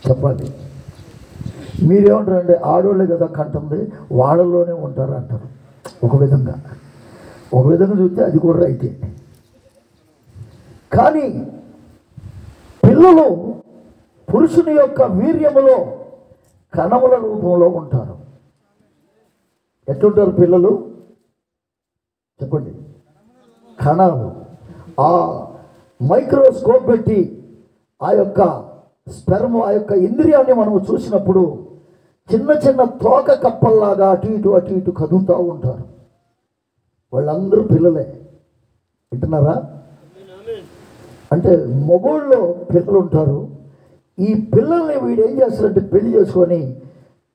చెప్పాలి. మీరేమంటారండి, ఆడవాళ్ళే కదా కంటుంది, వాళ్ళలోనే ఉంటారు అంటారు. ఒక విధంగా చూస్తే అది కూడా రైతే. కానీ పిల్లలు పురుషుని యొక్క వీర్యములో కణముల రూపంలో ఉంటారు. ఎట్లుంటారు పిల్లలు చెప్పండి? కణాలు. ఆ మైక్రోస్కోప్ పెట్టి ఆ యొక్క స్పెర్మ్, ఆ యొక్క ఇంద్రియాన్ని మనం చూసినప్పుడు చిన్న చిన్న తోక కప్పల్లాగా అటు ఇటు కదులుతూ ఉంటారు. వాళ్ళందరూ పిల్లలే. వింటున్నారా? అంటే మగోళ్ళలో పిల్లలు ఉంటారు. ఈ పిల్లల్ని వీడు ఏం చేస్తాడంటే పెళ్లి చేసుకొని,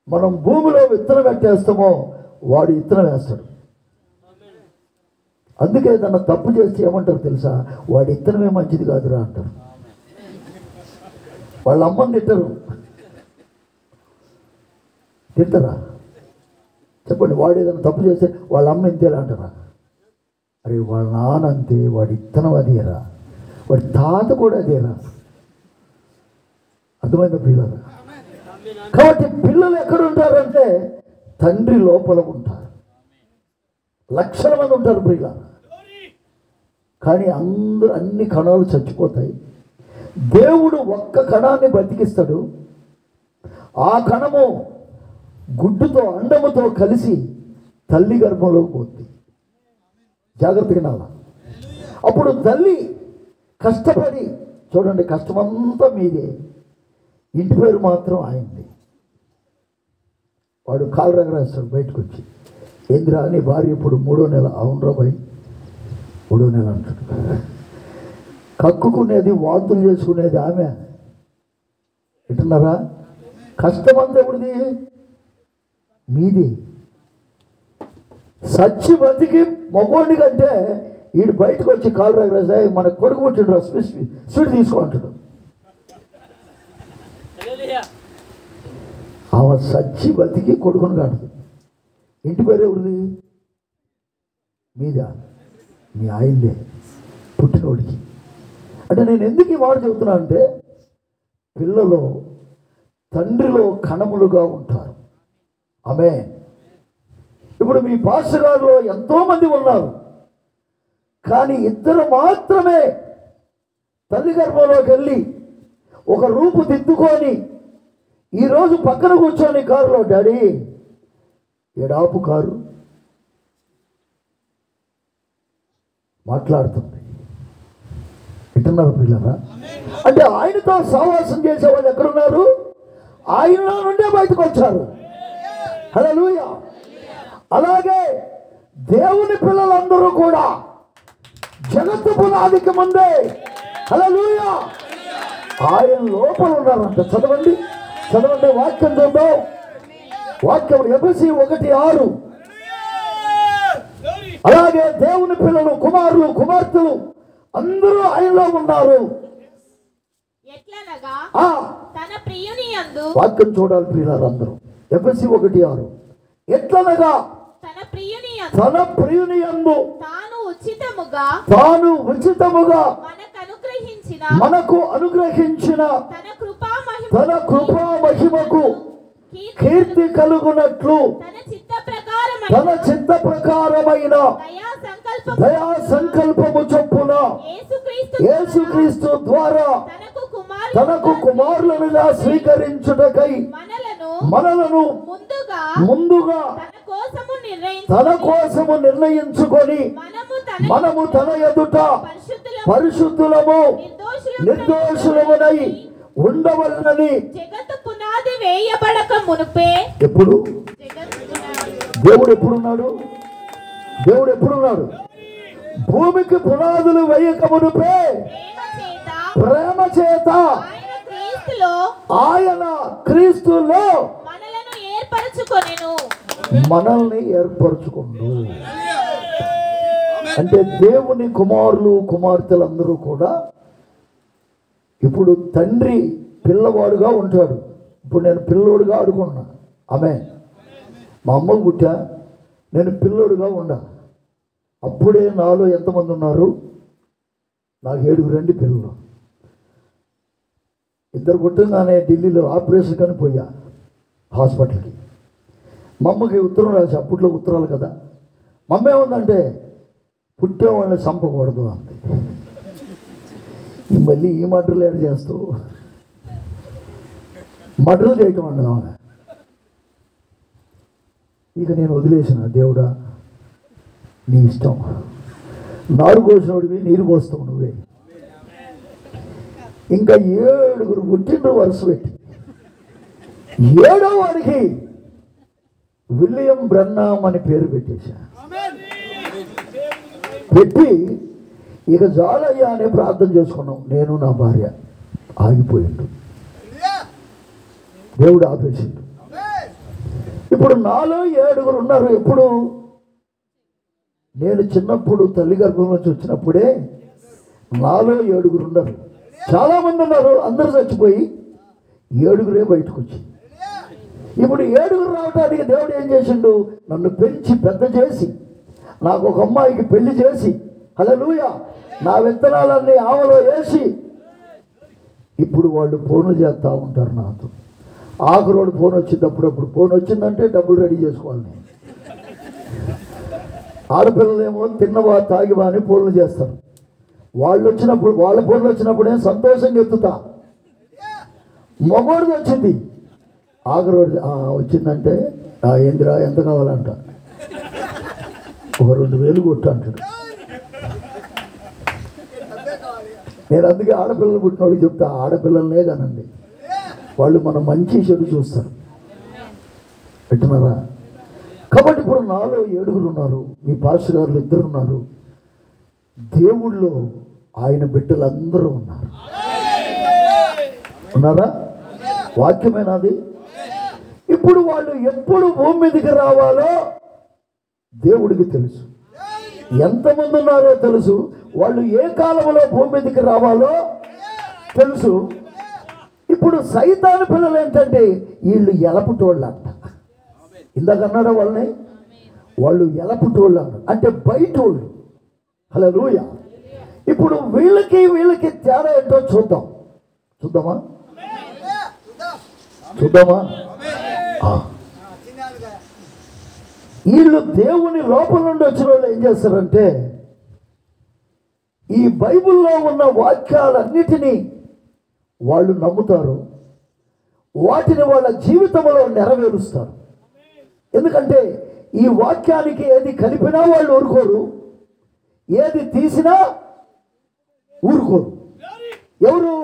మనం భూమిలో విత్తనం పెట్టేస్తామో వాడు విత్తనం వేస్తాడు. అందుకే తన తప్పు చేస్తే ఏమంటారు తెలుసా? వాడి విత్తనమే మంచిది కాదురా అంటారు. వాళ్ళ అమ్మని తింటారా చెప్పండి? వాడు ఏదైనా తప్పు చేస్తే వాళ్ళ అమ్మ ఇంతేలా అంటారా? అరే వాళ్ళ నాన్న అంతే, వాడి విత్తనం అదేరా, వాడి తాత కూడా అదేరా. అర్థమైందా పిల్లలు? కాబట్టి పిల్లలు ఎక్కడ ఉంటారంటే తండ్రి లోపల ఉంటారు. లక్షల మంది ఉంటారు ప్రియుల. కానీ అన్ని కణాలు చచ్చిపోతాయి. దేవుడు ఒక్క కణాన్ని బతికిస్తాడు. ఆ కణము గుడ్డుతో అండముతో కలిసి తల్లి గర్భంలోకి పోతుంది. జాగ్రత్తగా నాలా. అప్పుడు తల్లి కష్టపడి, చూడండి కష్టమంతా మీదే, ఇంటి పేరు మాత్రం ఆయనది. వాడు కాలు రగరేస్తాడు బయటకు వచ్చి, ఏందిరా నీ భార్య ఇప్పుడు 3వ నెల? అవునరా భయ్ 3వ నెల అంటాడు. కక్కుకునేది, వాంతులు చేసుకునేది ఆమె. వింటున్నారా? కష్టమంతా ఎప్పుడుది? మీది. సచ్చి బతికి మగోడి కంటే వీడు బయటకు వచ్చి కాలు రగరేస్తాయి, మన కొడుకు పుట్టిండ్రు స్వీట్ తీసుకుంటాడు. ఆమె సచ్చి బతికి కొడుకుని కాదు. ఇంటి పేరు ఎవరిది? మీదా? మీ ఆయనదే, పుట్టినోడికి. అంటే నేను ఎందుకు ఈ మాట చెబుతున్నా అంటే, పిల్లలు తండ్రిలో కణములుగా ఉంటారు. ఆమె ఇప్పుడు మీ పాస్టర్ గారిలో ఎంతోమంది ఉన్నారు, కానీ 2 మాత్రమే తల్లి గర్భంలోకి వెళ్ళి ఒక రూపు దిద్దుకొని ఈరోజు పక్కన కూర్చొని కారులో, డాడీ ఎడాపు కారు మాట్లాడుతుంది. వింటున్నారు పిల్లరా? అంటే ఆయనతో సహవాసం చేసే వాళ్ళు ఎక్కడున్నారు? ఆయన నుండే బయటకు వచ్చారు. హల్లెలూయా. అలాగే దేవుని పిల్లలందరూ కూడా జగత్తు పునాదికి ముందే, హల్లెలూయా, ఆయన లోపల ఉన్నారంట. చదవండి వాక్యం చూద్దాం. వాక్యం ఎఫెసీ 1:6. అలాగే దేవుని పిల్లలు, కుమారులు, కుమార్తెలు అందరూ ఆయనలో ఉన్నారు. వాక్యం చూడాలి ప్రియులారా అందరూ. ఎఫెసీ 1:6. ఎట్లనగా తన ప్రియుని యందు తాను ఉచితముగా మనకు అనుగ్రహించిన తన కృపా మహిమకు కీర్తి కలుగునట్లు తన చిత్త ప్రకారమైన దయా సంకల్పము చొప్పున యేసుక్రీస్తు ద్వారా తనకు కుమారులనుగా స్వీకరించుటకై మనలను ముందుగా తన కోసము నిర్ణయించుకొని మనము తన ఎదుట పరిశుద్ధులము నిర్దోషులమునై ఉండవలనని. ఎప్పుడు దేవుడు ఎప్పుడున్నాడు? భూమికి పునాదులు వేయక మునుపే ప్రేమ చేత ఆయన క్రీస్తులో మనల్ని ఏర్పరచుకుండు. అంటే దేవుని కుమారులు, కుమార్తెలందరూ కూడా ఇప్పుడు తండ్రి పిల్లవాడుగా ఉంటాడు. ఇప్పుడు నేను పిల్లోడుగా ఆడుకున్నా. ఆమె మా అమ్మకు పుట్టా, నేను పిల్లోడుగా ఉండా. అప్పుడే నాలో ఎంతమంది ఉన్నారు? నాకు 7 పిల్లలు. ఇద్దరు పుట్టంగానే ఢిల్లీలో ఆపరేషన్ కానీ పోయా హాస్పిటల్కి. మా అమ్మకి ఉత్తరం రాసి, అప్పట్లో ఉత్తరాలు కదా. మా అమ్మ ఏముందంటే పుట్టేవాళ్ళని చంపకూడదు అంది. మళ్ళీ ఈ మర్డర్లు ఏడు చేస్తూ మర్డర్లు చేయటం అన్నది ఆమె. ఇక నేను వదిలేసిన, దేవుడా నీ ఇష్టం, నారు పోసినోడివి, నీరు పోస్తావు నువ్వే. ఇంకా 7 పుట్టిండ్రు వరుస పెట్టి. 7వ వాడికి విలియం బ్రన్నామ్ అని పేరు పెట్టేశా. పెట్టి ఇక జాలయ్యా అనే ప్రార్థన చేసుకున్నాం, నేను నా భార్య. ఆగిపోయిండు, దేవుడు ఆపేసిండు. ఇప్పుడు నాలో 7 ఉన్నారు. ఎప్పుడు నేను చిన్నప్పుడు తల్లి గర్భం నుంచి వచ్చినప్పుడే నాలో 7 ఉన్నారు. చాలామంది ఉన్నారు, అందరూ చచ్చిపోయి 7 బయటకు వచ్చి. ఇప్పుడు 7 రావడానికి దేవుడు ఏం చేసిండు? నన్ను పెంచి పెద్ద చేసి నాకు ఒక అమ్మాయికి పెళ్లి చేసి, హల్లెలూయా, నా విత్తనాలన్నీ ఆమెలో వేసి ఇప్పుడు వాళ్ళు ఫోన్లు చేస్తూ ఉంటారు నాతో. ఆఖరోడు ఫోన్ వచ్చింది, అప్పుడప్పుడు ఫోన్ వచ్చిందంటే డబ్బులు రెడీ చేసుకోవాలి నేను. ఆడపిల్లలేమో తిన్నవా తాగివా అని ఫోన్లు చేస్తారు. వాళ్ళు వచ్చినప్పుడు, వాళ్ళ ఫోన్లు వచ్చినప్పుడే సంతోషంగా ఎత్తుతా. మగవాడిది వచ్చింది, ఆఖరోడు వచ్చిందంటే ఏందిరా ఎంత కావాలంట, ఒక 2000 కొట్టు అంటాడు. నేను అందుకే ఆడపిల్లలు పుట్టినోడికి చెప్తా, ఆడపిల్లలనే కానండి, వాళ్ళు మన మంచి చెడు చూస్తారు. పెట్టినారా? కాబట్టి ఇప్పుడు నాలో 7 ఉన్నారు, మీ పాస్టర్ గారు 2 ఉన్నారు. దేవుళ్ళో ఆయన బిడ్డలందరూ ఉన్నారు. ఉన్నారా? వాక్యమేనాది? ఇప్పుడు వాళ్ళు ఎప్పుడు భూమి మీదకి రావాలో దేవుడికి తెలుసు. ఎంతమంది ఉన్నారో తెలుసు. వాళ్ళు ఏ కాలంలో భూమి మీదకి రావాలో తెలుసు. ఇప్పుడు సైతాను పిల్లలు ఏంటంటే వీళ్ళు ఎలపుటోళ్ళు అంట. ఇందాక అన్నాడు వాళ్ళని, వాళ్ళు ఎలపుటోళ్ళు అన్నారు, అంటే బయటోళ్ళు. హల్లెలూయా. ఇప్పుడు వీళ్ళకి తేడా ఏంటో చూద్దామా? వీళ్ళు దేవుని లోపల నుండి వచ్చిన వాళ్ళు ఏం చేస్తారంటే ఈ బైబిల్లో ఉన్న వాక్యాలన్నిటినీ వాళ్ళు నమ్ముతారు, వాటిని వాళ్ళ జీవితంలో నెరవేరుస్తారు. ఎందుకంటే ఈ వాక్యానికి ఏది కలిపినా వాళ్ళు ఊరుకోరు, ఏది తీసినా ఊరుకోరు. ఎవరు?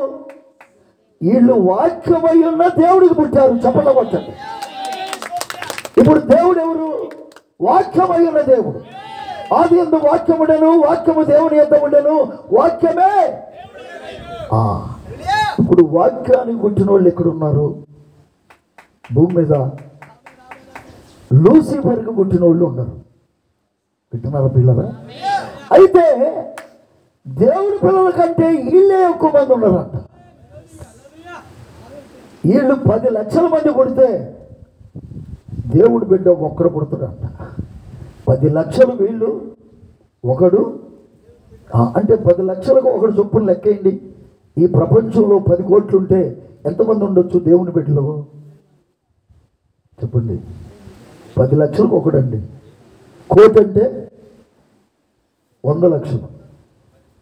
వీళ్ళు వాక్యమై ఉన్న దేవుడికి పుట్టారు. చెప్పండి కొట్టండి. ఇప్పుడు దేవుడు ఎవరు? వాక్యమై ఉన్న దేవుడు. ఆది యందు వాక్యముండెను, వాక్యము దేవుని యొద్ద ఉండెను, వాక్యమే. ఇప్పుడు వాక్యానికి పుట్టిన వాళ్ళు ఎక్కడున్నారు? భూమి మీద లూసిఫర్కి పుట్టిన వాళ్ళు ఉన్నారు. వింటున్నారా పిల్లరా? అయితే దేవుడి పిల్లల కంటే వీళ్ళే ఎక్కువ మంది ఉన్నారంట. వీళ్ళు 10 లక్షల మంది పుడితే దేవుడి బిడ్డ ఒక్కడు పుడతాడంట. 10 లక్షలు వీళ్ళు, ఒకడు. అంటే 10 లక్షలకు ఒకడు చొప్పున లెక్కేయండి. ఈ ప్రపంచంలో 10 కోట్లు ఉంటే ఎంతమంది ఉండొచ్చు దేవుని బిడ్డలు? చెప్పండి. 10 లక్షలకు ఒకడండి. కోటి అంటే 100 లక్షలు.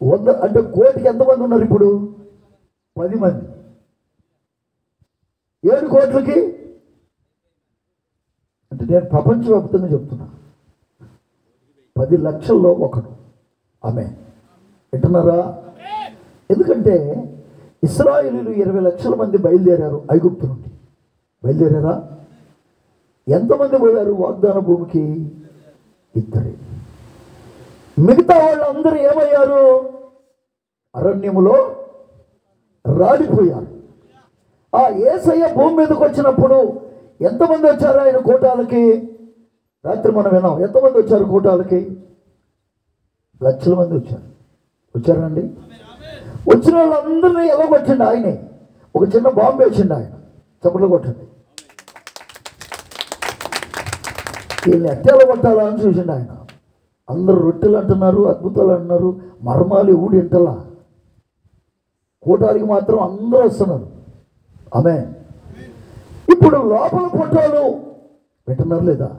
100 అంటే కోటికి ఎంతమంది ఉన్నారు ఇప్పుడు? 10 మంది. 7 కోట్లకి అంటే నేను ప్రపంచవ్యాప్తంగా చెప్తున్నా, 10 లక్షల్లో ఒకడు. ఆమె వింటున్నారా? ఎందుకంటే ఇశ్రాయేలీయులు 20 లక్షల మంది బయలుదేరారు ఐగుప్తు నుండి. బయలుదేరారా? ఎంతమంది పోయారు వాగ్దాన భూమికి? 2. మిగతా వాళ్ళందరూ ఏమయ్యారు? అరణ్యములో రాలిపోయారు. యేసయ్య భూమి మీదకి వచ్చినప్పుడు ఎంతమంది వచ్చారు ఆయన కూటాలకి? రాత్రి మనం విన్నాం. ఎంతమంది వచ్చారు కూటాలకి? లక్షల మంది వచ్చారండి. వచ్చిన వాళ్ళందరినీ ఎలా కొట్టిండు ఆయనే? ఒక చిన్న బాంబు వేసిండు ఆయన. చప్పట్లు కొట్టండి. వీళ్ళని ఎట్టేలా కొట్టాలా అని చూసిండు ఆయన. అందరూ రొట్టెలు అంటున్నారు, అద్భుతాలు అంటున్నారు, మర్మాలు ఊడి ఇంటలా. కూటాలకి మాత్రం అందరూ వస్తున్నారు. ఆమేన్. ఇప్పుడు లోపల ఫోటోలు వింటున్నారు లేదా?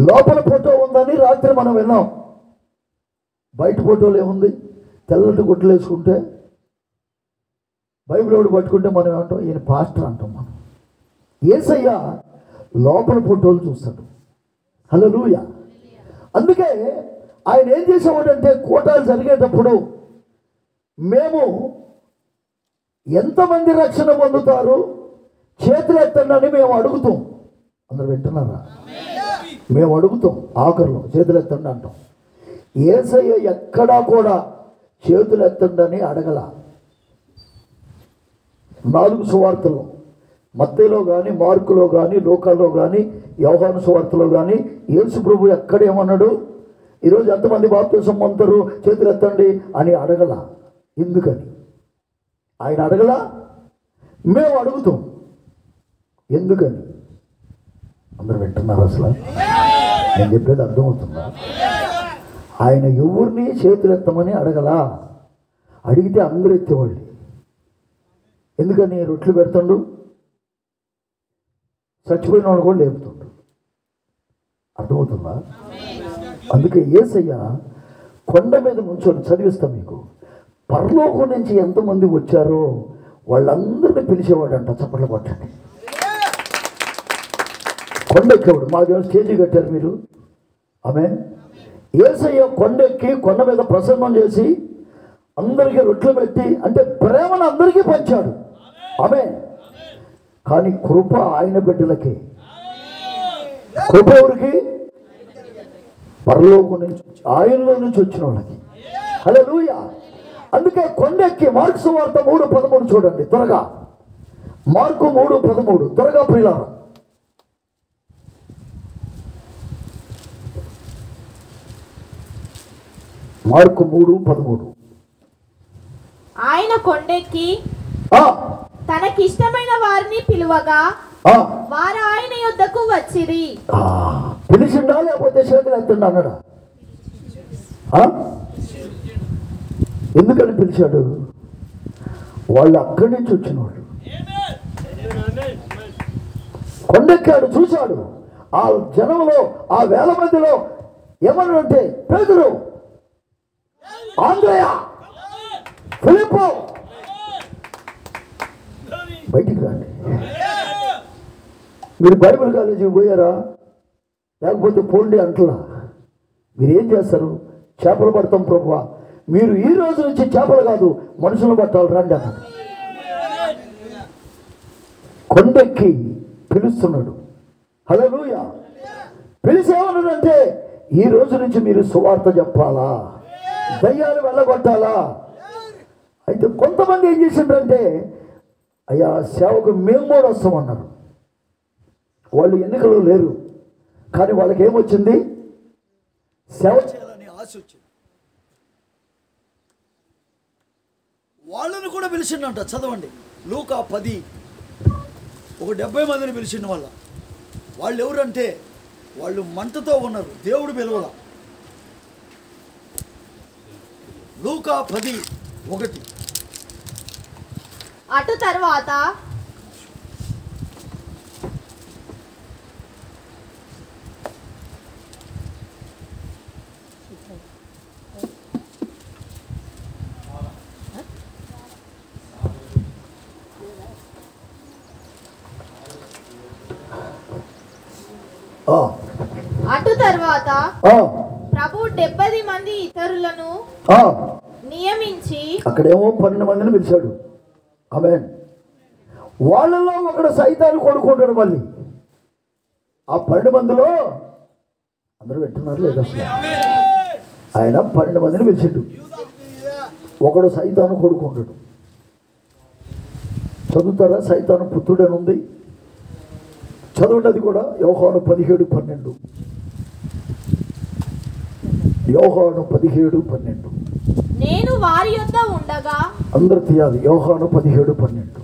లోపల ఫోటో ఉందని రాత్రి మనం విన్నాం. బయట ఫోటోలు ఏముంది? తెల్లటి గుడ్డలు వేసుకుంటే బైబిల్ ఒకటి పట్టుకుంటే మనం ఏమంటాం? ఈయన పాస్టర్ అంటాం మనం. యేసయ్య లోపల ఫోటోలు చూస్తాడు. హల్లెలూయా. అందుకే ఆయన ఏం చేసేవాడంటే కూటాలు జరిగేటప్పుడు మేము ఎంతమంది రక్షణ పొందుతారు చేతులు ఎత్తండి అని మేము అడుగుతాం. అందరు వింటున్నారా? మేము అడుగుతాం. ఆఖరిలో చేతులు ఎత్తండి అంటాం. యేసయ్య ఎక్కడా కూడా చేతులు ఎత్తండి అని అడగల. 4 సువార్తలు, మత్తయిలో కానీ, మార్కులో కానీ, లూకాలో కానీ, యోహాను సువార్తలో కానీ యేసు ప్రభు ఎక్కడేమన్నాడు? ఈరోజు ఎంతమంది బాప్తిసం పొందుతారు చేతులు ఎత్తండి అని అడగల. ఎందుకని ఆయన అడగల? మేము అడుగుతాం. ఎందుకని? అందరు వింటున్నారు? అసలు నేను చెప్పేది అర్థమవుతుందా? ఆయన ఎవరిని చేతులు ఎత్తమని అడగలా. అడిగితే అందరూ ఎత్తేవాళ్ళు. ఎందుకని? రొట్లు పెడుతుండు, చచ్చిపోయిన వాడు కూడా లేపుతుండు. అర్థమవుతుందా? అందుకే యేసయ్య కొండ మీద నుంచొని చదివిస్తాం మీకు. పరలోకం నుంచి ఎంతమంది వచ్చారో వాళ్ళందరినీ పిలిచేవాడంట. చప్పట్లు కొట్టండి. కొండెక్కేవాడు. మాకేమో స్టేజీ కట్టారు మీరు. ఆమేన్. యేసయ్య కొండెక్కి కొండ మీద ప్రసంగం చేసి అందరికీ రొట్లు పెట్టి, అంటే ప్రేమను అందరికీ పంచాడు. ఆమేన్. కానీ కృప ఆయన బిడ్డలకి. కృప ఎవరికి? పరలోకం నుంచి ఆయనలో నుంచి వచ్చిన వాళ్ళకి. హల్లెలూయా. అందుకే కొండెక్కి మార్కు సువార్త 3:13 చూడండి త్వరగా. మార్కు 3:13 త్వరగా ప్రియులారా. మార్కు 3:13. ఆయన కొండెక్కి తనకిష్టమైన వారిని పిలువగా వారు ఆయన యొద్దకు వచ్చిరి. పిలిచిండా లేకపోతే చేతులు ఎత్తండి అన్నాడా? ఎందుకని పిలిచాడు? వాళ్ళు అక్కడి నుంచి వచ్చిన వాళ్ళు. కొండెక్కాడు, చూశాడు. ఆ జనంలో, ఆ వేల మందిలో ఏమన్నాడంటే, పేతురు, ఆంద్రయ, ఫిలిప్పు, బయటికి రండి. మీరు బైబిల్ కాలేజీకి పోయారా? లేకపోతే పోండి అంటలా. మీరేం చేస్తారు? చేపలు పడతాం ప్రభువా. మీరు ఈ రోజు నుంచి చేపలు కాదు మనుషులు పట్టాలి రండి అన్నాడు. కొండెక్కి పిలుస్తున్నాడు. హల్లెలూయా. పిలిచి ఏమన్నాడంటే, ఈ రోజు నుంచి మీరు సువార్త చెప్పాలా, దయ్యాలు వెళ్ళగొట్టాలా. అయితే కొంతమంది ఏం చేసిండ్రంటే, అయ్యా సేవకు మేము కూడా వస్తామన్నారు. వాళ్ళు ఎన్నికలు లేరు, కానీ వాళ్ళకి ఏమొచ్చింది? సేవ చేయాలని ఆశ వచ్చింది. వాళ్ళని కూడా పిలిచిండంట. చదవండి లూకా 10. ఒక 70 మందిని పిలిచిండు. వాళ్ళు ఎవరంటే, వాళ్ళు మంటతో ఉన్నారు, దేవుడు పిలవల. లూకా 10:1. అటు తర్వాత ప్రభు 70 మంది ఇతరులను నియమించి, అక్కడేమో 12 మందిని పిలిచాడు. ఆమేన్. వాళ్ళలో ఒకడు సైతాను కొడుకుంటాడు. మళ్ళీ ఆ 12 మందిలో అందరూ వింటున్నారు లేదా? ఆయన 12 మందిని పిలిచాడు. ఒకడు సైతాను కొడుకుంటాడు. చదువుతారా? సైతాను పుత్రుడని ఉంది, చదవండి అది కూడా. యోహాను 17:12. యోహాను 17:12. నేను వారి యొద్ద ఉండగా, అందరూ తీయాలి. యోహాను 17:12.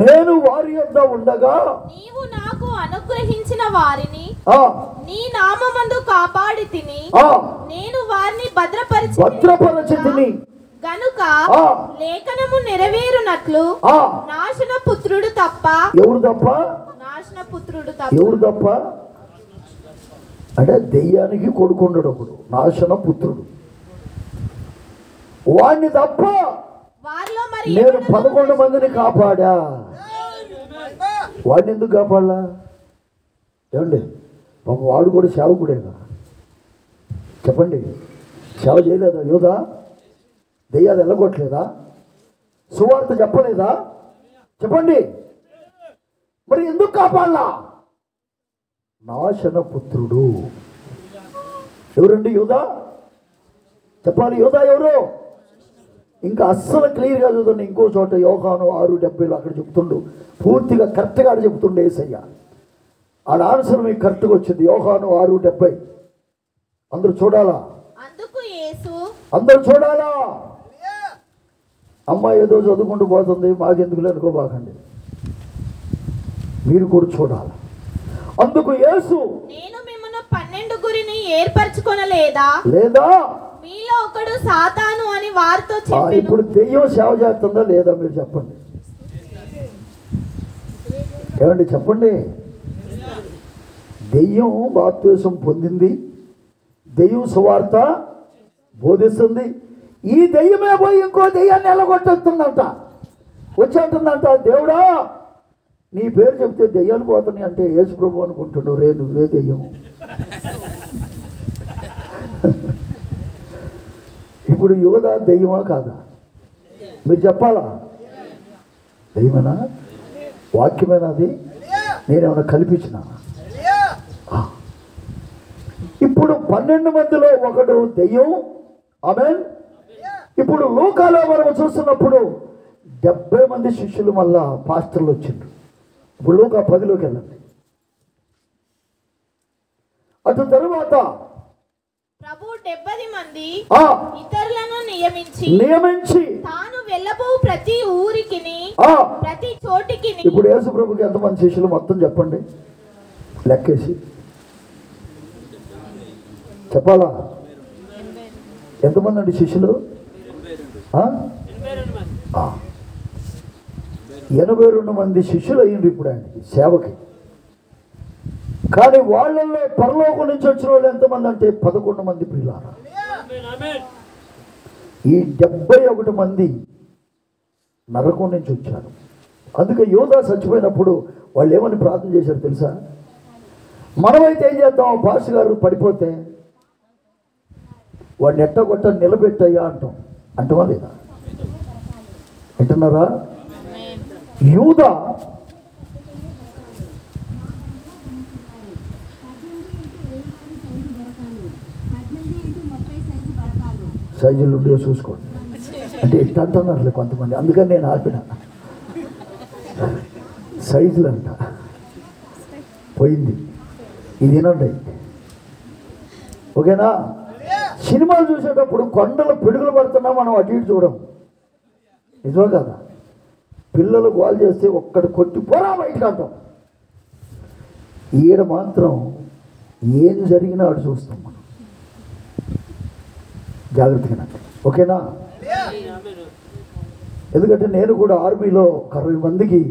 నేను వారి యొద్ద ఉండగా నీవు నాకు అనుగ్రహించిన వారిని నీ నామమందు కాపాడి తిని, నేను వారిని భద్రపరిచి తిని. గనుక ఆ. లేఖనము నెరవేరునట్లు ఆ. నాశన పుత్రుడు తప్ప ఎవరు తప్ప? నాశన పుత్రుడు తప్ప ఎవరు తప్ప అంటే దెయ్యానికి కొడుకుండడు ఒకడు, నాశన పుత్రుడు. వాడిని తప్ప వారిలో మరి నేను 11 మందిని కాపాడా. వాడిని ఎందుకు కాపాడలా? ఏమండి, పాప వాడు కూడా సేవకుడేగా. చెప్పండి, సేవ చేయలేదా యోధా? దెయ్యాలు వెళ్ళగొట్టలేదా? సువార్త చెప్పలేదా? చెప్పండి, మరి ఎందుకు కాపాడలా? నాశన పుత్రుడు. ఎవరండి యోధా? చెప్పాలి, యోధా ఎవరు? ఇంకా అస్సలు క్లియర్గా చదువుతుండే ఇంకో చోట యోహాను 6:70 అక్కడ చెప్తుండు, పూర్తిగా కరెక్ట్గా ఆడ చెప్తుండే యేసయ్య. ఆడ ఆన్సర్ మీకు కరెక్ట్గా వచ్చింది. యోహాను 6:70 అందరూ చూడాలా? అందుకు యేసు అందరూ చూడాలా? అమ్మాయి ఏదో చదువుకుంటూ పోతుంది, మాకెందుకులే అనుకోబాకండి, మీరు కూడా చూడాలి. అందుకు యేసు, నేను మిమ్మల్ని 12 ఏర్పరచుకొనలేదా? లేదా మీలో ఒకడు సాతాను అని వారితో ఇప్పుడు చెప్పెను. దెయ్యం సేవ చేస్తుందా లేదా మీరు చెప్పండి. ఏమండి చెప్పండి. దెయ్యం బాప్తిసం పొందింది, దెయ్యం సువార్త బోధిస్తుంది. ఈ దెయ్యమే పోయి ఇంకో దెయ్యాన్ని ఎలగొట్టేస్తుందంట, వచ్చేస్తుందంట, దేవుడా నీ పేరు చెప్తే దెయ్యాలు పోతున్నాయి అంటే యేసు ప్రభు అనుకుంటున్నావు, రే నువ్వే దెయ్యం. ఇప్పుడు యోధా దెయ్యమా కాదా? మీరు చెప్పాలా? దెయ్యమేనా? వాక్యమేనా అది? నేనేమన్నా కల్పించిన? ఇప్పుడు 12 మందిలో ఒకడు దెయ్యం. ఆమేన్. ఇప్పుడు లోకాలో మనం చూస్తున్నప్పుడు 70 మంది శిష్యులు మళ్ళా పాస్టర్లు వచ్చిండ్రు. ఇప్పుడు లోకా 10లోకి వెళ్ళండి. అటు తరువాత ప్రభు 70 మంది ఆ ఇతరులను నియమించి తాను వెళ్ళబో ప్రతి ఊరికిని ఆ ప్రతి చోటికిని. ఇప్పుడు యేసు ప్రభుకి ఎంతమంది శిష్యులు మొత్తం చెప్పండి, లెక్కేసి చెప్పాలా? ఎంతమంది అండి శిష్యులు? 82 మంది శిష్యులు అయ్యిండ్రు ఇప్పుడు ఆయనకి సేవకి. కానీ వాళ్ళల్లో పరలోకం నుంచి వచ్చిన వాళ్ళు ఎంతమంది అంటే 11 మంది ప్రియులారా. ఈ 71 మంది నరకం నుంచి వచ్చారు. అందుకే యోధా చచ్చిపోయినప్పుడు వాళ్ళు ఏమని ప్రార్థన చేశారు తెలుసా? మనమైతే ఏం చేద్దాం, పాస్ గారు పడిపోతే వాడిని ఎట్టగొట్ట నిలబెట్టయ్యా అంటాం. అంటామా లేదా? అంటున్నారా? యూదా సైజులు ఉండే చూసుకోండి అంటే ఇట్ట అంటున్నారులే కొంతమంది, అందుకని నేను ఆపిన. సైజులు అంట పోయింది. ఇది వినండి, ఓకేనా? సినిమాలు చూసేటప్పుడు కొండలు పిడుగులు పడుతున్నా మనం అటు ఇటు చూడం, నిజమే కదా? పిల్లలు గోల్ చేస్తే ఒక్కడు కొట్టి పోరా బయటకు అంటాం. ఈడ మాత్రం ఏం జరిగినా అటు చూస్తాం మనం. జాగ్రత్తగా, ఓకేనా? ఎందుకంటే నేను కూడా ఆర్మీలో 60 మందికి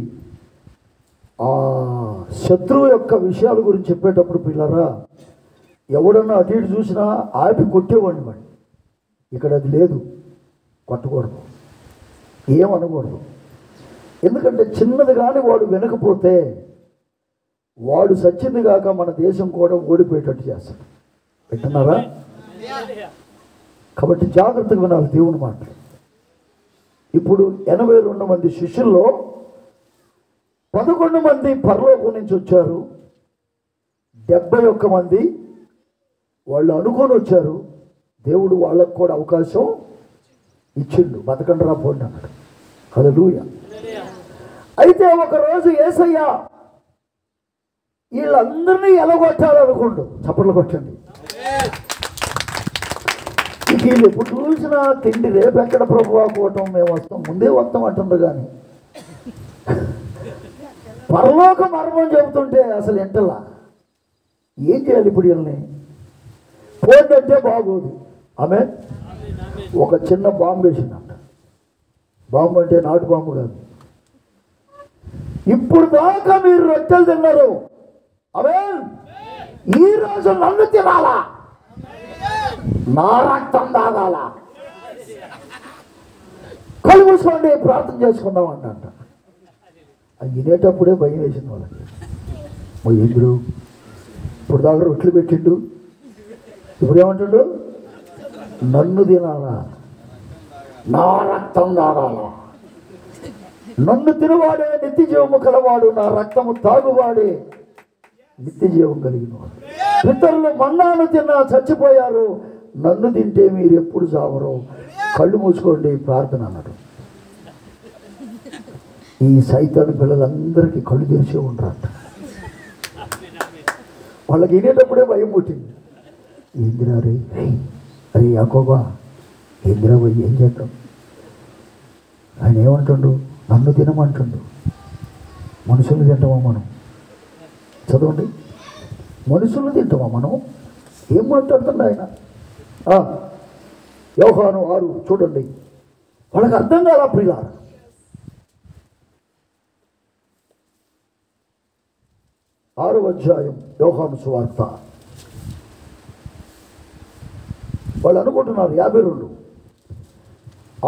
ఆ శత్రువు యొక్క విషయాల గురించి చెప్పేటప్పుడు పిల్లరా, ఎవడన్నా అటు ఇటు చూసినా ఆపి కొట్టేవాడిని. వాడిని ఇక్కడ అది లేదు, కొట్టకూడదు, ఏమనకూడదు. ఎందుకంటే చిన్నది కానీ వాడు వినకపోతే వాడు సచ్చింది కాక మన దేశం కూడా ఓడిపోయేటట్టు చేస్తాడు. వింటున్నారా? కాబట్టి జాగ్రత్తగా వినాలి దేవుని మాట. ఇప్పుడు 82 మంది శిష్యుల్లో 11 మంది పరలోకం నుంచి వచ్చారు, 71 మంది వాళ్ళు అనుకొని వచ్చారు. దేవుడు వాళ్ళకు కూడా అవకాశం ఇచ్చిండు, బతకండి రా పోండి అన్నాడు. హల్లెలూయా. అయితే ఒకరోజు యేసయ్య వీళ్ళందరినీ ఎలగొట్టాలనుకుండు. చప్పట్లు కొట్టండి. ఇక వీళ్ళు ఎప్పుడు చూసినా తిండి రేపెక్కడ ప్రభువా పోవటం, మేము వస్తాం, ముందే వస్తాం అంటుండ్రు. కానీ పరలోక మర్మం చెబుతుంటే అసలు ఎంటలా ఏం చేయాలి? ఇప్పుడు వీళ్ళని పోండి అంటే బాగోదు. ఆమె ఒక చిన్న బాంబు వేసిందంట. బాంబు అంటే నాటు బాంబు కాదు. ఇప్పుడు దాకా మీరు రొట్టెలు తిన్నారు, అవే ఈ రోజు నన్ను తినాలా, నా రక్తం తాగాల. కళ్ళు మూసుకోండి, ప్రార్థన చేసుకుందాం అంట. అది వినేటప్పుడే భయం వేసింది వాళ్ళకి. ఎందుకు ఇప్పుడు దాకా రొట్టెలు పెట్టిండు, ఇప్పుడు ఏమంటాడు, నన్ను తినాలా, నా రక్తం తాగాల. నన్ను తినవాడే నిత్య జీవము కలవాడు, నా రక్తము తాగువాడే నిత్య జీవం కలిగిన వాడు. పితరులు మన్నాను తిన్నా చచ్చిపోయారు, నన్ను తింటే మీరు ఎప్పుడు చావరు. కళ్ళు మూసుకోండి, ప్రార్థన అన్నాడు. ఈ సైతాను పిల్లలందరికీ కళ్ళు తెరిచే ఉంటారంట. వాళ్ళకి వినేటప్పుడే భయం పుట్టింది. ఏందిరా రే, అరే యాకోబా, ఏందిరా పోయి ఏం చేద్దాం? ఆయన ఏమంటుండు, నన్ను తినమంటుండు. మనుషులు తింటామా మనం? చదవండి, మనుషులు తింటామా మనం? ఏం మాట్లాడుతుండ ఆయన? యోహాను 6 చూడండి. వాళ్ళకి అర్థం కాదా ప్రియులారా? 6వ అధ్యాయం యోహాను సువార్త. వాళ్ళు అనుకుంటున్నారు 52,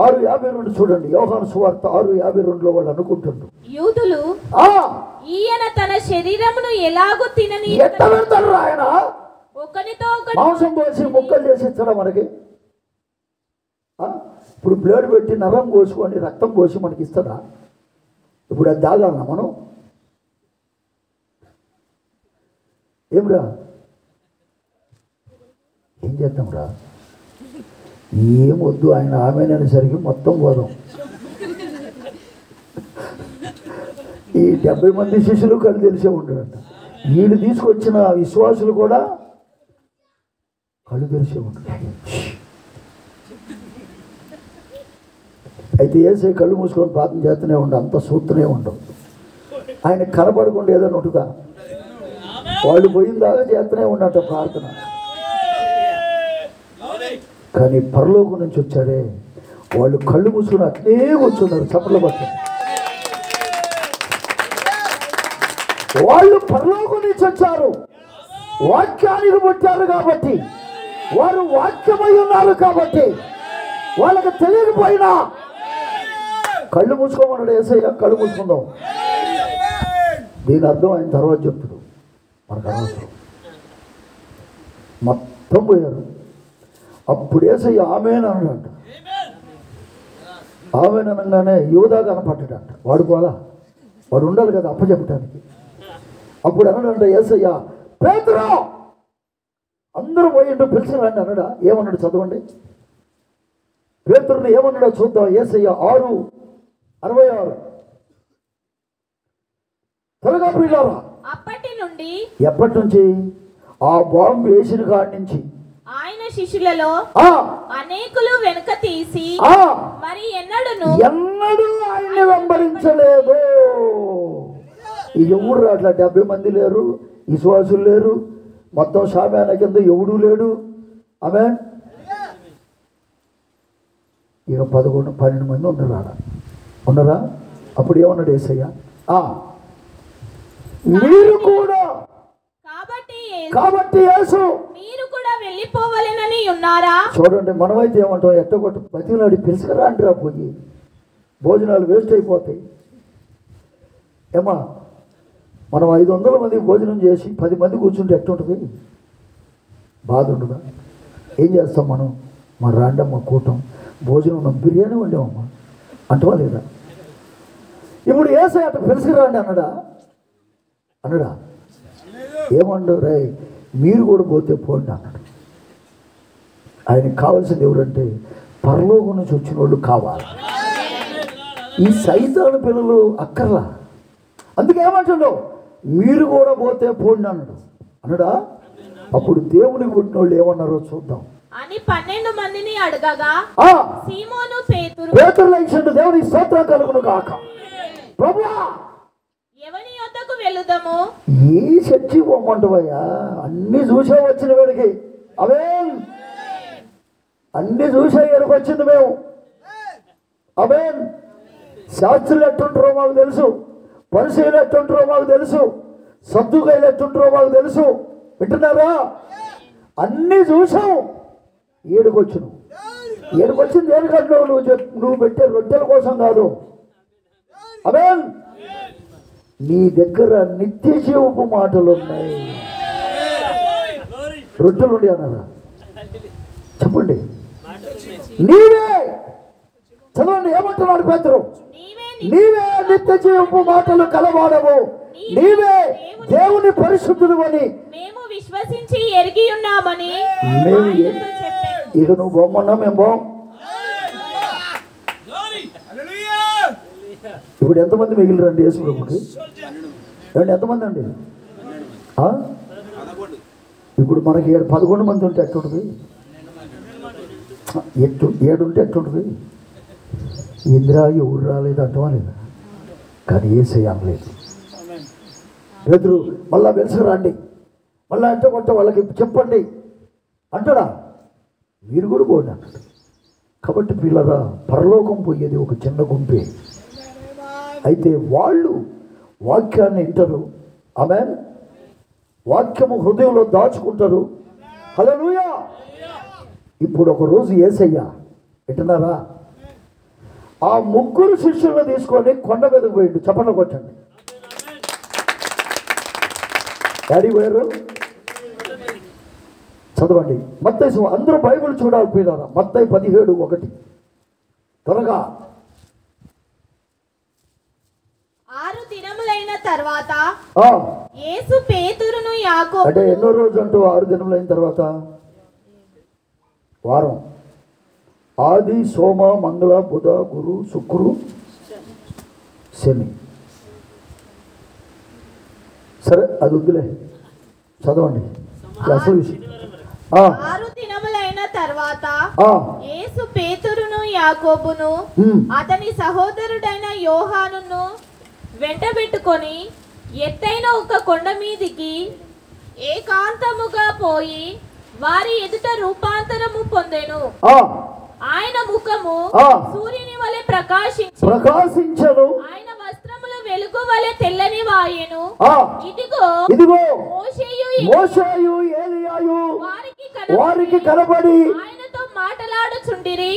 6:52 చూడండి. యోహాను సువార్త 6:52లో వాళ్ళు అనుకుంటున్నారు, యూదులు ఈయన తన శరీరమును ఎలాగూ తినని ఎట్లా పెడతారు ఆయన? ఒకనితో ఒకటి మాంసం పోసి ముక్కలు చేసి ఇస్తాడా మనకి? ఇప్పుడు బ్లేడ్ పెట్టి నరం కోసుకొని రక్తం పోసి మనకి ఇస్తాడా? ఇప్పుడు అది తాగాలన్నా మనం? ఏమిరా, ఏం చేద్దాంరా? ఏమొద్దు, ఆయన ఆమెననేసరికి మొత్తం పోదాం. ఈ 70 మంది శిష్యులు కళ్ళు తెలిసే ఉంటారంట. వీళ్ళు తీసుకొచ్చిన విశ్వాసులు కూడా కళ్ళు తెలిసే ఉంటారు. అయితే ఏసే కళ్ళు మూసుకొని ప్రార్థన చేస్తూనే ఉండు, అంత చూస్తూనే ఉండవు. ఆయన కనపడకుండా ఏదైనా ఉంటుందా? వాళ్ళు పోయిన దాకా చేస్తూనే ఉన్నట్ట ప్రార్థన. కానీ పరలోకం నుంచి వచ్చాడే, వాళ్ళు కళ్ళు మూసుకుని అట్లే కూర్చున్నారు చప్పట్లు పట్టి. వాళ్ళు పరలోకం నుంచి వచ్చారు, వాక్యానికి పుట్టారు కాబట్టి, వారు వాక్యమై ఉన్నారు కాబట్టి, వాళ్ళకి తెలియకపోయినా కళ్ళు మూసుకోమన్నాడు యేసయ్య. కళ్ళు మూసుకుందాం. దీని అర్థం ఆయన తర్వాత చెప్తాడు, మనకు అనవసరం. మొత్తం పోయారు. అప్పుడు యేసయ్య ఆమేన్ అన్నాడంట. ఆమేన్ అనగానే యూదా కనపడ్డాడంట. వాడు పోలా, వాడు ఉండాలి కదా అప్పచెప్పటానికి. అప్పుడు అన్నాడంట యేసయ్య, పేతురు, అందరూ పోయిండు, పిలిచిరండి అన్నాడా? ఏమన్నాడు చదవండి. పేతురుని ఏమన్నాడో చూద్దాం. యేసయ్య 6:66. త్వరగా ప్రియులారా. అప్పటి నుండి, ఎప్పటి నుంచి? ఆ బాంబు వేసిన కాడి నుంచి ఆయన శిష్యులలో అనేకులు వెనుక తీసి మరి ఎన్నడూ ఆయన్ని వెంబడించలేదు. ఎవరు అట్లా 70 మంది లేరు, విశ్వాసులు లేరు, మొత్తం షామ్యాన కింద ఎవడూ లేడు. ఆమె ఇక 11-12 మంది ఉన్నారా? అప్పుడు ఏమన్నాడు యేసయ్య? మీరు కూడా కాబట్టి యేసు మీరు కూడా వెళ్ళిపోవాలని ఉన్నారా? చూడండి, మనమైతే ఏమంటాం, ఎట్టగొట్టు బతిలాడి పిలుచుకరా అంటారా, పోయి భోజనాలు వేస్ట్ అయిపోతాయి. ఏమా, మనం 500 మందికి భోజనం చేసి 10 మంది కూర్చుంటే ఎట్టుంటుంది? బాధ ఉండదా? ఏం చేస్తాం మనం? మా రాండమ్మ కూటం భోజనం బిర్యానీ వండామమ్మా అంటవా లేదా? ఇప్పుడు యేసయ్య అట్లా పిలుచుకురాండి అన్నాడా? ఏమండు రే, మీరు కూడా పోతే పోండి అన్నాడు. ఆయనకు కావాల్సింది ఎవరంటే పరలోకం నుంచి వచ్చిన వాళ్ళు కావాలి. ఈ సైతాను పిల్లలు అక్కర్లా. అందుకే ఏమంటున్నావు, మీరు కూడా పోతే పోండి అన్నాడా? అప్పుడు దేవునికి పుట్టిన వాళ్ళు ఏమన్నారో చూద్దాం అని 12 మందిని అడగగా సీమోను పేతురు లేచిండు, దేవునికి స్తోత్రం కలుగును గాక. ప్రభువా, ఎవని యొద్దకు వెళుదాము? ఈ చర్చి పోమంటవయ్యా, అన్ని చూసే వచ్చిన వేడికి అవే అన్ని చూసే ఎరుకొచ్చింది మేము. ఆమేన్. శాస్త్రులు ఎట్టుంటారో మాకు తెలుసు, పరిశీలన ఎట్టుంటారో మాకు తెలుసు, సద్దుకాయలు ఎట్టుంటారో మాకు తెలుసు. వింటున్నారా? అన్నీ చూసాం. ఏడుకొచ్చును. ఏడుకొచ్చింది దేనికంటే నువ్వు పెట్టే రొట్టెల కోసం కాదు. ఆమేన్. నీ దగ్గర నిత్య జీవపు మాటలు ఉన్నాయి. రొట్టెలు ఉండి అన్నారా? చెప్పండి. నీవే చదవండి, ఏమంటున్నాడు పేతురు? నీవే నిత్య జీవపు మాటలు కలవాడవు, నీవే దేవుని పరిశుద్ధుడు అని మేము విశ్వసించి ఎరిగి ఉన్నామని మేము ఆయనతో చెప్పాడు. ఇక నువ్వు బొమ్మన్నా మేము బాం. ఇప్పుడు ఎంతమంది మిగిలిరండి యేసు ప్రభుకి? ఏమండి ఎంతమంది అండి? ఇప్పుడు మనకి 11 మంది ఉంటే ఎట్టుంటుంది? 7 ఉంటే ఎట్టుంటుంది? ఇందిరా ఎవరు రాలేదు అంటవా లేదా? కానీ ఏసై అనలేదు. పేతురు మళ్ళా వెలుసుకురండి, మళ్ళా అంటే కొంత వాళ్ళకి చెప్పండి అంటాడా? మీరు కూడా పోండి అన్నాడు. కాబట్టి పిల్లరా, పరలోకం పోయేది ఒక చిన్న గుంపే. అయితే వాళ్ళు వాక్యాన్ని వింటారు. ఆమేన్. వాక్యము హృదయంలో దాచుకుంటారు. హల్లెలూయా. ఇప్పుడు ఒక రోజు యేసయ్య వింటున్నారా, ఆ 3 శిష్యులను తీసుకొని కొండ మీదకు పోయిండు. చప్పట్లు కొట్టండి. డాడీ పోయారు. చదవండి మత్తయి. అందరూ బైబిల్ చూడాలి పిల్లరా. మత్తయి 17:1 త్వరగా. 6 దినములైన తర్వాత యేసు పేతురును యాకోబు. అంటే ఎన్నో రోజు అంటూ 6 దినములైన తర్వాత? వారం. ఆది, సోమ, మంగళ, బుధ, గురు, శుక్రు, శని. సరే అది వద్దులే, చదవండి అసలు విషయం. 6 దినములైన తర్వాత యేసు పేతురును యాకోబును అతని సహోదరుడైన యోహానును వెంటబెట్టుకొని ఎత్తైన ఒక కొండ మీదికి ఏకాంతముగా పోయి వారి ఎదుట రూపాంతరము పొందెను. ఆయన ముఖము సూర్యుని వలె ప్రకాశించెను. ఆయన వస్త్రములు వెలుగు వలె తెల్లని వాయెను. ఇదిగో మోషేయు ఏలీయాయు వారికి కనబడి ఆయనతో మాట్లాడుచుండిరి.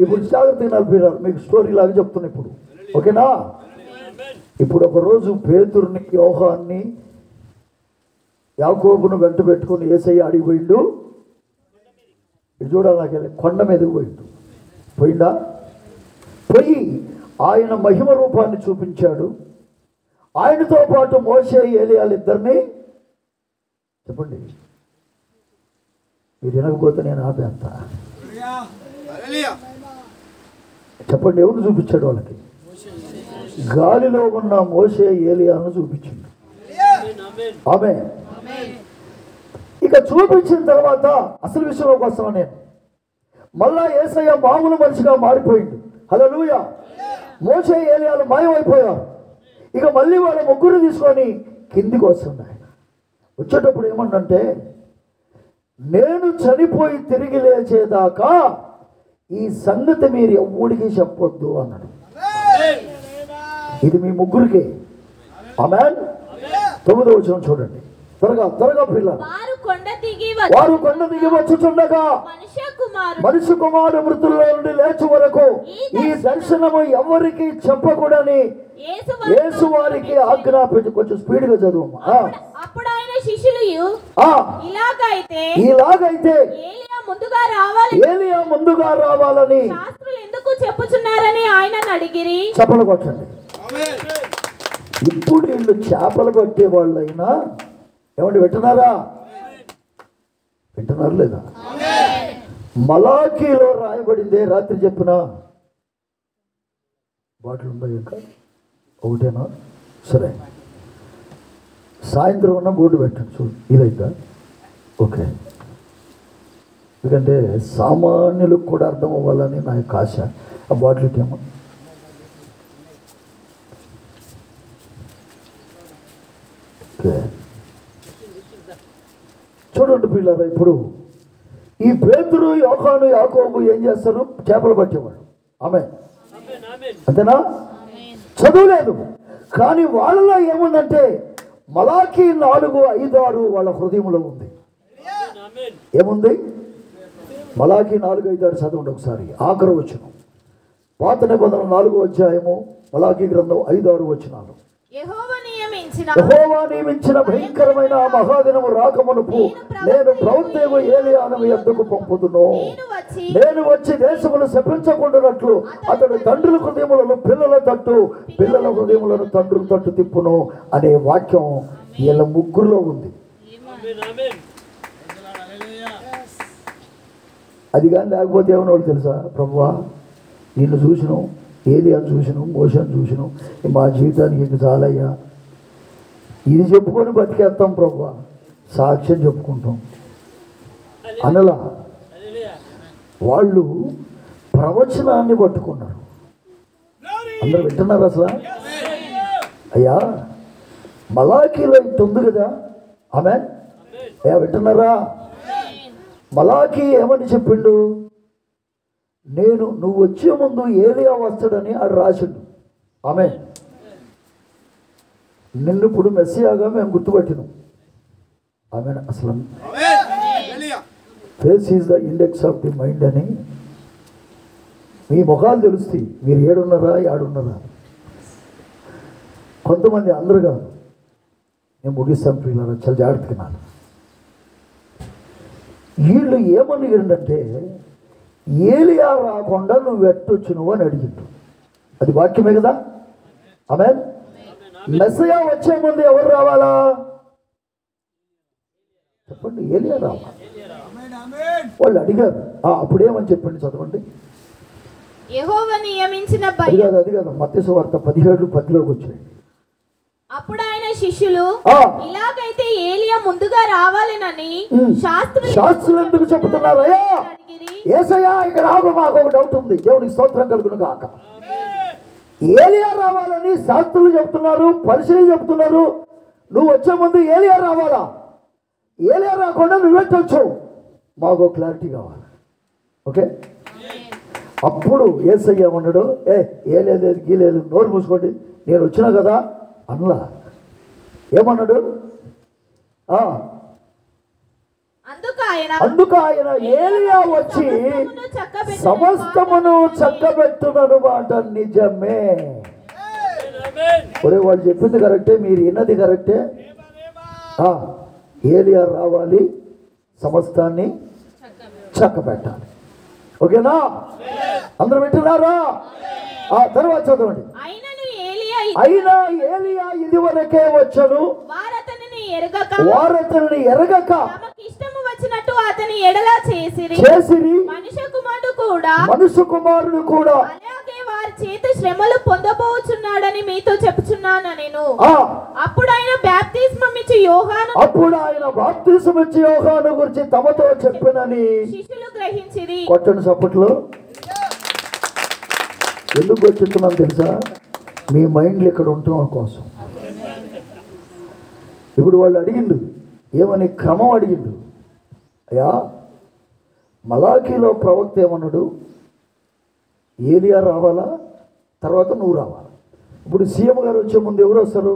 ఇప్పుడు జాగ్రత్తగా నడిపినారు. మీకు స్టోరీ లాగా చెప్తున్నా ఇప్పుడు. ఓకేనా? ఇప్పుడు ఒక రోజు పేతురుని, యోహాన్ని, యాకోబును వెంట పెట్టుకుని యేసయ్య అడిగిపోయిండు. ఇది చూడాలి, కొండ మీదకి పోయిండా? పోయి ఆయన మహిమ రూపాన్ని చూపించాడు. ఆయనతో పాటు మోషే, ఏలీయాలు ఇద్దరిని. చెప్పండి, మీరు వినకపోతే నేను ఆపేస్తా. చెప్పండి, ఎవరు చూపించాడు వాళ్ళకి? గాలిలో ఉన్న మోషే, ఏలీయాను చూపించిండు. ఆమె ఇక చూపించిన తర్వాత అసలు విషయంలోకి వస్తాను నేను. మళ్ళా యేసయ్య మామూలు మనిషిగా మారిపోయిండు. హల్లెలూయా. మోషే, ఏలీయాలు మాయమైపోయారు. ఇక మళ్ళీ వాళ్ళ 3 తీసుకొని కిందికి వస్తున్నాయి. వచ్చేటప్పుడు ఏమన్నంటే, నేను చనిపోయి తిరిగి లేచేదాకా ఈ సంగతి మీరు ఎవ్వడికి చెప్పొద్దు అన్నాడు. ఇది మీ 3కే. ఆమేన్. 9వ వచనం చూడండి. త్వరగా పిల్లలు. వారు కొండ దిగి వచ్చుచుండగా మనిషి కుమారుడు మృతుల్లో నుండి లేచి వరకు ఈ దర్శనము ఎవరికి చెప్పకూడని యేసు వారికి ఆజ్ఞాపించి. కొంచెం స్పీడ్ గా చదువు. అప్పుడు ఆయన శిష్యులు ఇలాగైతే ఏలియా ముందుగా రావాలని శాస్త్రులు ఎందుకు చెప్పుచున్నారని ఆయన అడిగిరి. చెప్పలు కొట్టండి. ఇప్పుడు వీళ్ళు చేపలు పట్టే వాళ్ళైనా ఏమండి వింటున్నారా? వింటున్నారు లేదా? మలాకీలో రాయబడిందే. రాత్రి చెప్పిన బాటిల్ ఉందా? ఇంకా ఒకటేనా? సరే, సాయంత్రం ఉన్న బోర్డు పెట్టండి. చూడు, ఇదైతే ఓకే. ఎందుకంటే సామాన్యులకు కూడా అర్థం అవ్వాలని నా యొక్క ఆశ. ఆ బాటిల్కి ఏమో చూడండి పిల్లరా. ఇప్పుడు ఈ పేతురు, యోహాను, యాకోబు ఏం చేస్తారు? చేపలు పట్టేవాడు. ఆమె అంతేనా? చదువులేదు, కానీ వాళ్ళలో ఏముందంటే మలాకీ 4:5-6 వాళ్ళ హృదయంలో ఉంది. ఏముంది? మలాకీ 4:5-6 చదవండి ఒకసారి. ఆఖరు వచనం, పాత నిబంధన 4వ అధ్యాయము, మలాకీ గ్రంథం 5-6 వచనాలు. యెహోవా నియమించిన భయంకరమైన ఆ మహాదినము రాకమునుపు నేను ప్రవక్తయగు ఏలీయాను మీ యొద్దకు పంపుదును. నేను వచ్చి దేశములు శపించకుండానట్లు అతడు తండ్రుల హృదయములను పిల్లల తట్టు, పిల్లల హృదయములను తండ్రుల తట్టు తిప్పును అనే వాక్యం వీళ్ళ ముగ్గురులో ఉంది. అది కానీ లేకపోతే ఏమన్నా తెలుసా? ప్రభువా, నిన్ను చూసినాం, ఏలియాను చూసినాం, మోషను చూసినాం, మా జీవితానికి ఇంక చాలయ్యా, ఇది చెప్పుకొని బతికేస్తాం ప్రభువా, సాక్ష్యం చెప్పుకుంటాం అనలా. వాళ్ళు ప్రవచనాన్ని పట్టుకున్నారు. అందరూ వింటున్నారు అసలు? అయ్యా, మలాకీలో ఇంత ఉంది కదా. ఆమె అయ్యా వింటున్నారా? మలాకీ ఏమని చెప్పిండు? నువ్వు వచ్చే ముందు ఏలియా వస్తాడని ఆడు రాసిండు. ఆమె నిన్ను ఇప్పుడు మెస్సియాగా మేము గుర్తుపట్టినాం. ఆమె అసలు face is the index of the mind అని మీ ముఖాలు తెలుస్తాయి. మీరు ఏడున్నారా, ఏడున్నారా? కొంతమంది, అందరు కాదు. నేను ముగిస్తాను పిల్లలు, చాలా జాగ్రత్తగా నాను. వీళ్ళు ఏమనిగంటే ఏలియా రాకుండా నువ్వు ఎట్టొచ్చినవు అని అడిగిండు. అది వాక్యమే కదా. ఆమేన్. మెస్సయా వచ్చే ముందు ఎవరు రావాలా చెప్పండి? ఏలియా రావాలా. వాళ్ళు అడిగారు. అప్పుడేమని చెప్పండి, చదవండి. యెహోవా నియమించిన అది కాదు మత్తయి సువార్త 17:10లోకి వచ్చాయి. అప్పుడు ఆయన శిష్యులు, ఇలాగైతే ఏలియా ముందుగా రావాలనని శాస్త్రులు ఎందుకు చెప్తున్నారు? యేసయ్యా ఇక్కడ ఆగు, మాకు ఒక డౌట్ ఉంది. దేవునికి స్తోత్రం కలుగును గాక. ఏలియా రావాలని శాస్త్రులు చెప్తున్నారు, పరిశీలి చెప్తున్నారు. నువ్వు వచ్చే ముందు ఏలియా రావాలా? ఏలియా రాకుండా నువ్వెట్టొచ్చు? మాకు క్లారిటీ కావాలి. ఓకే. అప్పుడు యేసయ్య ఉన్నాడు, ఏలేదు గీలేదు, నోరు మూసుకోండి, నేను వచ్చినా కదా అనలా. ఏమన్నాడు? అందుకు ఆయన ఏలియా వచ్చి సమస్తమును చక్కబెట్టునను మాట నిజమే. ఒరే, వాళ్ళు చెప్పింది కరెక్టే, మీరు విన్నది కరెక్టే. ఏలియా రావాలి, సమస్తాన్ని చక్కబెట్టాలి. ఓకేనా? అందరూ వింటున్నారా? తర్వాత చదవండి. అయినా ఏలియా ఇదివరకే వచ్చను, వారతనిని ఎరగక ఇష్టము వచ్చినట్టు అతని ఎడల చేసిరి. మనుష్య కుమారుడు కూడా అలాగే వారి చేత శ్రమలు పొందబోచున్నాడని మీతో చెప్పుచున్నాను నేను. అప్పుడు ఆయన బాప్తిస్మం ఇచ్చి యోహాను గురించి తమతో చెప్పినని శిష్యులు గ్రహించిరి. కొట్టండి సప్పట్లో. ఎందుకు చెప్తున్నాను తెలుసా? మీ మైండ్లు ఇక్కడ ఉండటం కోసం. ఇప్పుడు వాళ్ళు అడిగిండు, ఏమని క్రమం అడిగిండు. అయ్యా, మలాకీలో ప్రవక్త ఏమన్నాడు? ఏలియా రావాలా, తర్వాత నువ్వు రావాలా. ఇప్పుడు సీఎం గారు వచ్చే ముందు ఎవరు వస్తారు?